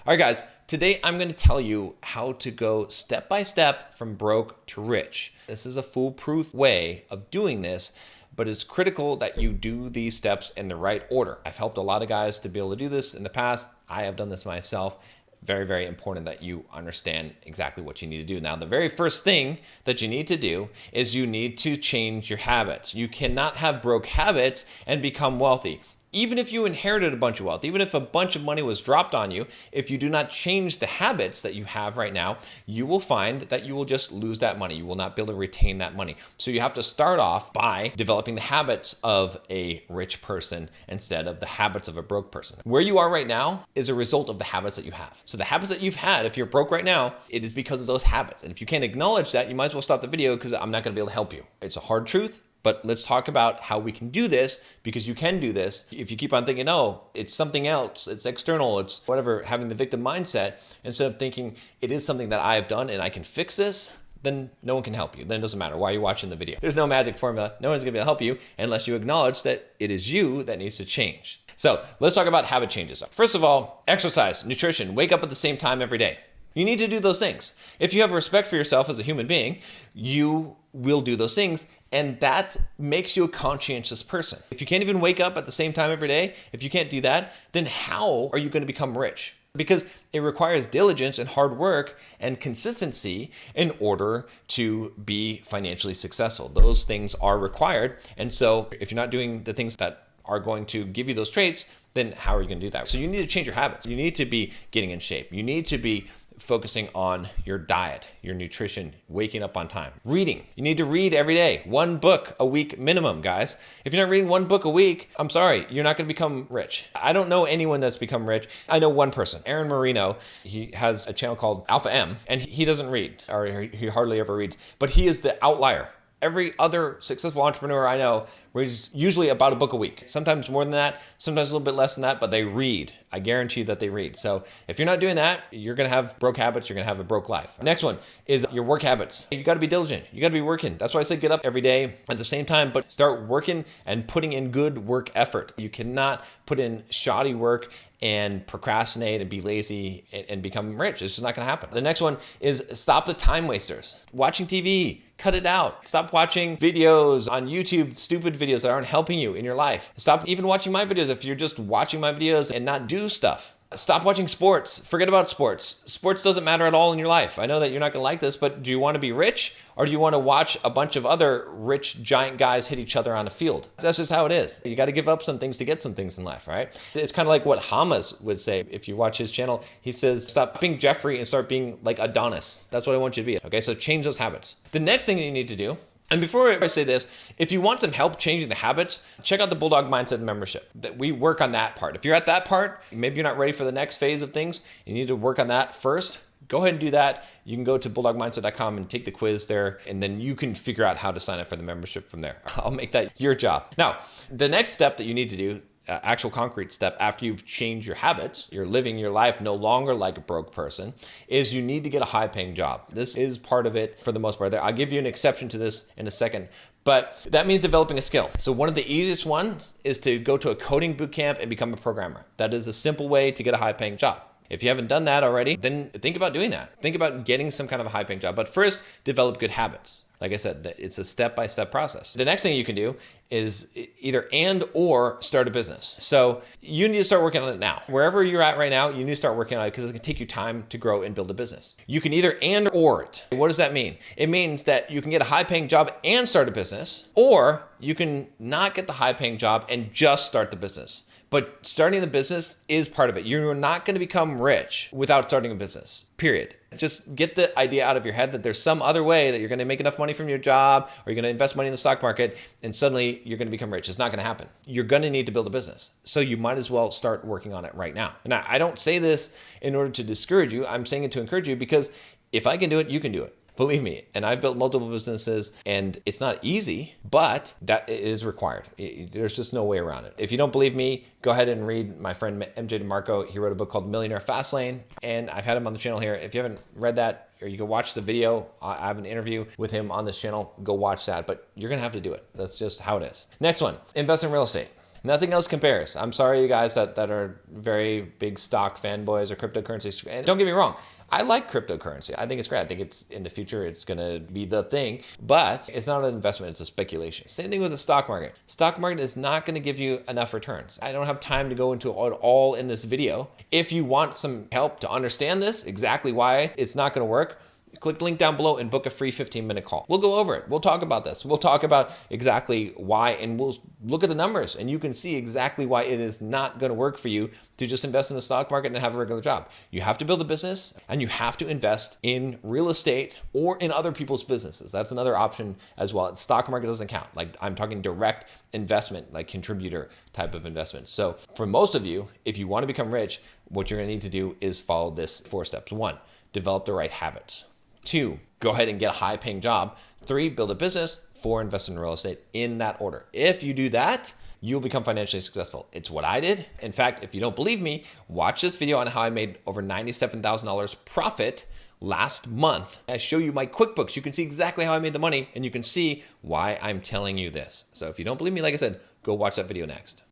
All right, guys, today I'm going to tell you how to go step by step from broke to rich. This is a foolproof way of doing this, but it's critical that you do these steps in the right order. I've helped a lot of guys to be able to do this in the past. I have done this myself. Very, very important that you understand exactly what you need to do. Now, the very first thing that you need to do is you need to change your habits. You cannot have broke habits and become wealthy. Even if you inherited a bunch of wealth, even if a bunch of money was dropped on you, if you do not change the habits that you have right now, you will find that you will just lose that money. You will not be able to retain that money. So you have to start off by developing the habits of a rich person instead of the habits of a broke person. Where you are right now is a result of the habits that you have. So the habits that you've had, if you're broke right now, it is because of those habits. And if you can't acknowledge that, you might as well stop the video because I'm not going to be able to help you. It's a hard truth. But let's talk about how we can do this, because you can do this. If you keep on thinking, oh, it's something else, it's external, it's whatever, having the victim mindset, instead of thinking it is something that I have done and I can fix this, then no one can help you. Then it doesn't matter why you're watching the video. There's no magic formula. No one's gonna be able to help you unless you acknowledge that it is you that needs to change. So let's talk about habit changes. First of all, exercise, nutrition, wake up at the same time every day. You need to do those things. If you have respect for yourself as a human being, you will do those things, and that makes you a conscientious person. If you can't even wake up at the same time every day, if you can't do that, then how are you going to become rich? Because it requires diligence and hard work and consistency in order to be financially successful. Those things are required. And so if you're not doing the things that are going to give you those traits, then how are you going to do that? So you need to change your habits. You need to be getting in shape. You need to be focusing on your diet, your nutrition, waking up on time. Reading. You need to read every day. 1 book a week minimum, guys. If you're not reading 1 book a week, I'm sorry, you're not going to become rich. I don't know anyone that's become rich. I know one person, Aaron Marino. He has a channel called Alpha M, and he doesn't read, or he hardly ever reads, but he is the outlier. Every other successful entrepreneur I know reads usually about a book a week. Sometimes more than that, sometimes a little bit less than that, but they read. I guarantee you that they read. So if you're not doing that, you're gonna have broke habits, you're gonna have a broke life. Next one is your work habits. You gotta be diligent, you gotta be working. That's why I say get up every day at the same time, but start working and putting in good work effort. You cannot put in shoddy work and procrastinate and be lazy and become rich. It's just not gonna happen. The next one is stop the time wasters. Watching TV, cut it out. Stop watching videos on YouTube, stupid videos that aren't helping you in your life. Stop even watching my videos if you're just watching my videos and not do stuff. Stop watching sports. Forget about sports. Sports doesn't matter at all in your life. I know that you're not gonna like this, but do you wanna be rich, or do you wanna watch a bunch of other rich giant guys hit each other on a field? That's just how it is. You gotta give up some things to get some things in life, right? It's kind of like what Hamas would say. If you watch his channel, he says, stop being Jeffrey and start being like Adonis. That's what I want you to be, okay? So change those habits. The next thing that you need to do, and before I say this, if you want some help changing the habits, check out the Bulldog Mindset membership. That we work on that part. If you're at that part, maybe you're not ready for the next phase of things, you need to work on that first. Go ahead and do that. You can go to bulldogmindset.com and take the quiz there, and then you can figure out how to sign up for the membership from there. I'll make that your job. Now, the next step that you need to do, actual concrete step after you've changed your habits, you're living your life no longer like a broke person, is you need to get a high paying job. This is part of it for the most part. I'll give you an exception to this in a second, but that means developing a skill. So one of the easiest ones is to go to a coding boot camp and become a programmer. That is a simple way to get a high paying job. If you haven't done that already, then think about doing that. Think about getting some kind of a high paying job, but first develop good habits. Like I said, it's a step-by-step process. The next thing you can do is either or start a business. So you need to start working on it now. Wherever you're at right now, you need to start working on it because it's gonna take you time to grow and build a business. You can either or it. What does that mean? It means that you can get a high-paying job and start a business, or you can not get the high-paying job and just start the business. But starting the business is part of it. You're not going to become rich without starting a business, period. Just get the idea out of your head that there's some other way that you're going to make enough money from your job, or you're going to invest money in the stock market, and suddenly you're going to become rich. It's not going to happen. You're going to need to build a business. So you might as well start working on it right now. And I don't say this in order to discourage you. I'm saying it to encourage you, because if I can do it, you can do it. Believe me, and I've built multiple businesses, and it's not easy, but that is required. There's just no way around it. If you don't believe me, go ahead and read my friend MJ DeMarco. He wrote a book called Millionaire Fastlane, and I've had him on the channel here. If you haven't read that, or you can watch the video, I have an interview with him on this channel, go watch that, but you're gonna have to do it. That's just how it is. Next one, invest in real estate. Nothing else compares. I'm sorry, you guys that are very big stock fanboys or cryptocurrencies. And don't get me wrong, I like cryptocurrency. I think it's great. I think it's in the future, it's going to be the thing, but it's not an investment. It's a speculation. Same thing with the stock market. Stock market is not going to give you enough returns. I don't have time to go into it all in this video. If you want some help to understand this, exactly why it's not going to work, click the link down below and book a free 15-minute call. We'll go over it. We'll talk about this. We'll talk about exactly why, and we'll look at the numbers, and you can see exactly why it is not going to work for you to just invest in the stock market and have a regular job. You have to build a business, and you have to invest in real estate or in other people's businesses. That's another option as well. The stock market doesn't count. Like, I'm talking direct investment, like contributor type of investment. So for most of you, if you want to become rich, what you're going to need to do is follow this 4 steps. 1, develop the right habits. 2, go ahead and get a high paying job. 3, build a business. 4, invest in real estate, in that order. If you do that, you'll become financially successful. It's what I did. In fact, if you don't believe me, watch this video on how I made over $97,000 profit last month. I show you my QuickBooks. You can see exactly how I made the money, and you can see why I'm telling you this. So if you don't believe me, like I said, go watch that video next.